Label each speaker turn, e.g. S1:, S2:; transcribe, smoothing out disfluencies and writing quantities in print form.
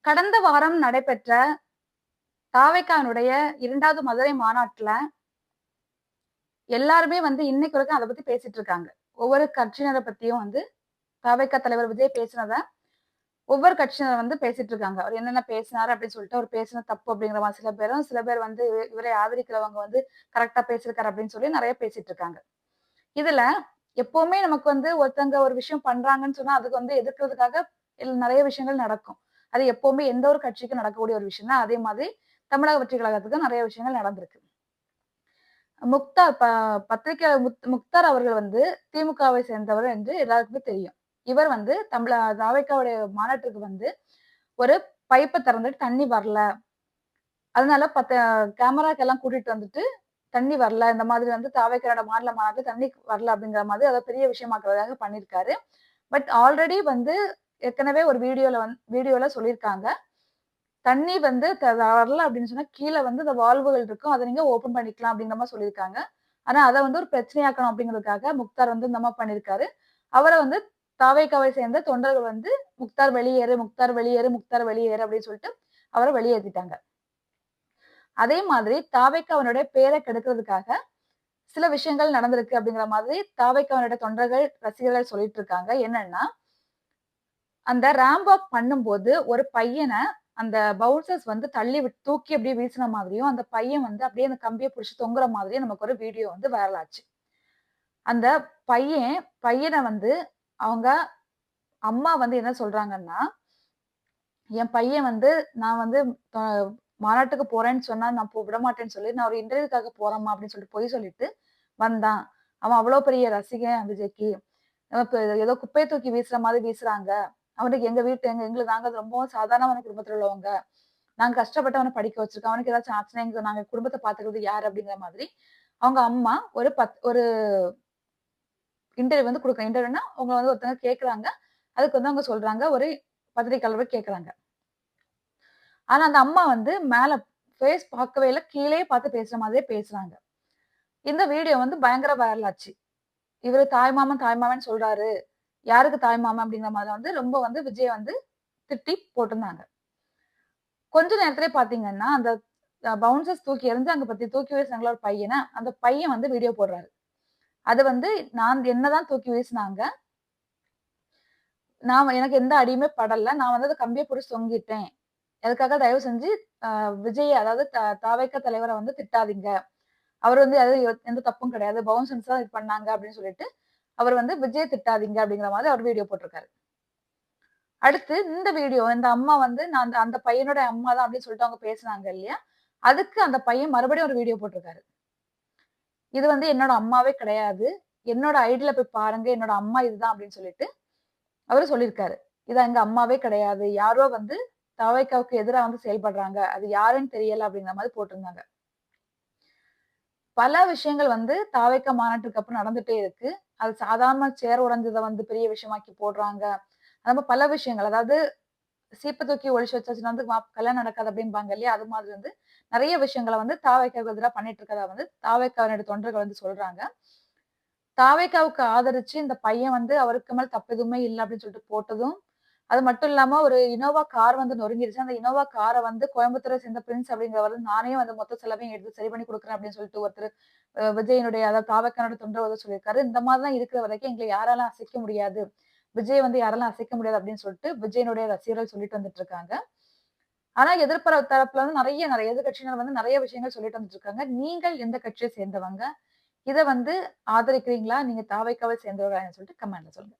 S1: கடந்த வாரம் நடைபெற்ற தாவேக்காவினுடைய 2வது மதுரை மாநாட்டுல எல்லாருமே இன்னைக்கு வரைக்கும் அத பத்தி பேசிட்டு இருக்காங்க. ஒவ்வொரு கட்சியினர பத்தியும் தாவேக்கா தலைவர் விஜய் பேசினத ஒவ்வொரு கட்சியினர் பேசிட்டு இருக்காங்க. அவர் என்னென்ன பேசினாரு அப்படின்னு சொல்லிட்டு, அவர் பேசினது தப்பு அப்படிங்கிற மாதிரி சில பேரும், சில பேர் இவரை ஆதரிக்கிறவங்க கரெக்ட்டா பேசியிருக்காரு அப்படின்னு சொல்லி நெறைய பேசிட்டு இருக்காங்க. இதுல எப்பவுமே நமக்கு ஒருத்தங்க ஒரு விஷயம் பண்றாங்கன்னு சொன்னா, அதுக்கு எதிர்க்கிறதுக்காக நெறைய விஷயங்கள் நடக்கும். அது எப்பவுமே எந்த ஒரு கட்சிக்கும் நடக்கக்கூடிய ஒரு விஷயம் தான். அதே மாதிரி தமிழக வெற்றி கழகத்துக்கு நெறைய விஷயங்கள் நடந்திருக்கு. முக்தார் ப பத்திரிகை முக்தார் அவர்கள் திமுகவை சேர்ந்தவர் என்று எல்லாருக்குமே தெரியும். இவர் தாவேக்காவுடைய மாநாட்டுக்கு ஒரு பைப்ப திறந்துட்டு தண்ணி வரல. அதனால கேமராக்கெல்லாம் கூட்டிட்டு வந்துட்டு தண்ணி வரல. இந்த மாதிரி தாவேக்காவோட மாநில மாநாட்டுல தண்ணி வரல அப்படிங்கிற மாதிரி அத பெரிய விஷயமாக்குறதுக்காக பண்ணியிருக்காரு. பட் ஆல்ரெடி ஏற்கனவே ஒரு வீடியோல சொல்லியிருக்காங்க. தண்ணி வரல அப்படின்னு சொன்னா, கீழ இந்த வால்வுகள் இருக்கும். அத நீங்க ஓப்பன் பண்ணிக்கலாம் அப்படிங்கிற மாரி சொல்லியிருக்காங்க. ஆனா அத ஒரு பிரச்சனையாக்கணும் அப்படிங்கிறதுக்காக முக்தார் இந்த மாரி பண்ணியிருக்காரு. அவர தாவேக்காவை சேர்ந்த தொண்டர்கள் முக்தார் வெளியேறு, முக்தார் வெளியேறு, முக்தார் வெளியேறு அப்படின்னு சொல்லிட்டு அவர வெளியேத்திட்டாங்க. அதே மாதிரி தாவேக்காவினுடைய பேர கெடுக்கிறதுக்காக சில விஷயங்கள் நடந்திருக்கு அப்படிங்கிற மாதிரி தாவேக்காவினுடைய தொண்டர்கள், ரசிகர்கள் சொல்லிட்டு இருக்காங்க. என்னன்னா, அந்த ராம்ப் வாக் பண்ணும்போது ஒரு பையன அந்த பவுன்சர்ஸ் தூக்கி அப்படியே வீசின மாதிரியும், அந்த பையன் அப்படியே அந்த கம்பிய புடிச்சு தொங்குற மாதிரியும் நமக்கு ஒரு வீடியோ வைரல் ஆச்சு. அந்த பையன அவங்க அம்மா என்ன சொல்றாங்கன்னா, என் பையன் நான் அ மாநாட்டுக்கு போறேன்னு சொன்னா, நான் விடமாட்டேன்னு சொல்லி, நான் ஒரு இன்டர்வியூக்காக போறேன்ம்மா அப்படின்னு சொல்லிட்டு பொய் சொல்லிட்டு வந்தான். அவன் அவ்வளோ பெரிய ரசிகன் விஜய்க்கு. ஏதோ குப்பைய தூக்கி வீசுற மாதிரி வீசுறாங்க. அவனுக்கு எங்களுக்கு நாங்க ரொம்பவும் சாதாரணமான குடும்பத்துல உள்ளவங்க. நாங்க கஷ்டப்பட்டு அவன படிக்க வச்சிருக்கோம். அவனுக்கு ஏதாச்சும் ஆச்சுன்னா நாங்க குடும்பத்த பாத்துக்கிறது யாரு? அப்படிங்கிற மாதிரி அவங்க அம்மா ஒரு இன்டர்வியூ குடுக்குறாங்க. இன்டர்வியூன்னா அவங்க ஒருத்தவங்க கேட்கறாங்க. அதுக்கு அவங்க சொல்றாங்க. ஒரு பத்திரிக்கையாளர் கேட்கறாங்க. ஆனா அந்த அம்மா மேல ஃபேஸ் பார்க்கவே இல்ல. கீழயே பார்த்து பேசுற மாதிரியே பேசுறாங்க. இந்த வீடியோ பயங்கர வைரல் ஆச்சு. இவரு தாய்மாமன், தாய்மாமன்னு சொல்றாரு. யாருக்கு தாய்மாமன் அப்படிங்கிற மாதிரி ரொம்ப விஜய திட்டி போட்டிருந்தாங்க. கொஞ்ச நேரத்திலே பார்த்தீங்கன்னா, அந்த பவுன்சர்ஸ் தூக்கி எறிஞ்சு அங்க தூக்கி வீசினாங்கல்ல ஒரு பையன, அந்த பையன் வீடியோ போடுறாரு. அது நான் என்னதான் தூக்கி வீசினாங்க. எனக்கு எந்த அடியுமே படல. நான் அத கம்பிய புடிச்சு தொங்கிட்டேன். அதுக்காக தயவு செஞ்சு விஜய் அதாவது தாவேக்கா தலைவர திட்டாதீங்க. அவர் அது எந்த தப்பும் கிடையாது. பவுன்சர்ஸ் தான் இது பண்ணாங்க அப்படின்னு சொல்லிட்டு, அவர் விஜய திட்டாதீங்க அப்படிங்கிற மாதிரி அவர் வீடியோ போட்டிருக்காரு. அடுத்து இந்த வீடியோ இந்த அம்மா நான் அந்த பையனோட அம்மா தான் அப்படின்னு சொல்லிட்டு அவங்க பேசுனாங்க இல்லையா? அதுக்கு அந்த பையன் மறுபடியும் ஒரு வீடியோ போட்டிருக்காரு. இது என்னோட அம்மாவே கிடையாது. என்னோட ஐடில போய் பாருங்க. என்னோட அம்மா இதுதான் அப்படின்னு சொல்லிட்டு அவரு சொல்லியிருக்காரு. இது எங்க அம்மாவே கிடையாது. யாரோ தவைக்காவுக்கு எதிரா செயல்படுறாங்க. அது யாருன்னு தெரியல அப்படிங்கிற மாதிரி போட்டிருந்தாங்க. பல விஷயங்கள் தாவேக்கா மாநாட்டுக்கு அப்புறம் நடந்துட்டே இருக்கு. அது சாதாரண சேர் உடைஞ்சத பெரிய விஷயமாக்கி போடுறாங்க. அது பல விஷயங்கள். அதாவது சீப்ப தூக்கி ஒழிச்சு வச்சாச்சுன்னா கல்யாணம் நடக்காது அப்படிம்பாங்க இல்லையா? அது மாதிரி நெறைய விஷயங்கள தாவேக்காவுக்கு எதிரா பண்ணிட்டு இருக்கறதா தாவேக்காவினுடைய தொண்டர்கள் சொல்றாங்க. தாவேக்காவுக்கு ஆதரிச்சு இந்த பையன் அவருக்கு மேல தப்பு எதுவுமே இல்ல அப்படின்னு சொல்லிட்டு போட்டதும், அது மட்டும் இல்லாம ஒரு இனோவா கார் நொறுங்கிருச்சு. அந்த இனோவா கார கோயம்புத்தூரை சேர்ந்த பிரின்ஸ் அப்படிங்கிறவர் நானே மொத்த செலவையும் எடுத்து சரி பண்ணி குடுக்குறேன் அப்படின்னு சொல்லிட்டு ஒருத்தர் விஜயினுடைய அதாவது தாவேக்காவோட தொண்டர் சொல்லியிருக்காரு. இந்த மாதிரிலாம் இருக்கிற வரைக்கும் எங்கள யாராலும் அசைக்க முடியாது. விஜய் யாராலும் அசைக்க முடியாது அப்படின்னு சொல்லிட்டு விஜயினுடைய ரசிகர்கள் சொல்லிட்டு வந்துட்டு இருக்காங்க. ஆனா தரப்புல நெறைய நெறைய எதிர்க்கட்சியினர் நெறைய விஷயங்கள் சொல்லிட்டு வந்துட்டு இருக்காங்க. நீங்கள் எந்த கட்சியை சேர்ந்தவங்க? இத ஆதரிக்கிறீங்களா? நீங்க தாவேக்காவை சேர்ந்தவர்களான்னு சொல்லிட்டு கமெண்ட்ல சொல்லுங்க.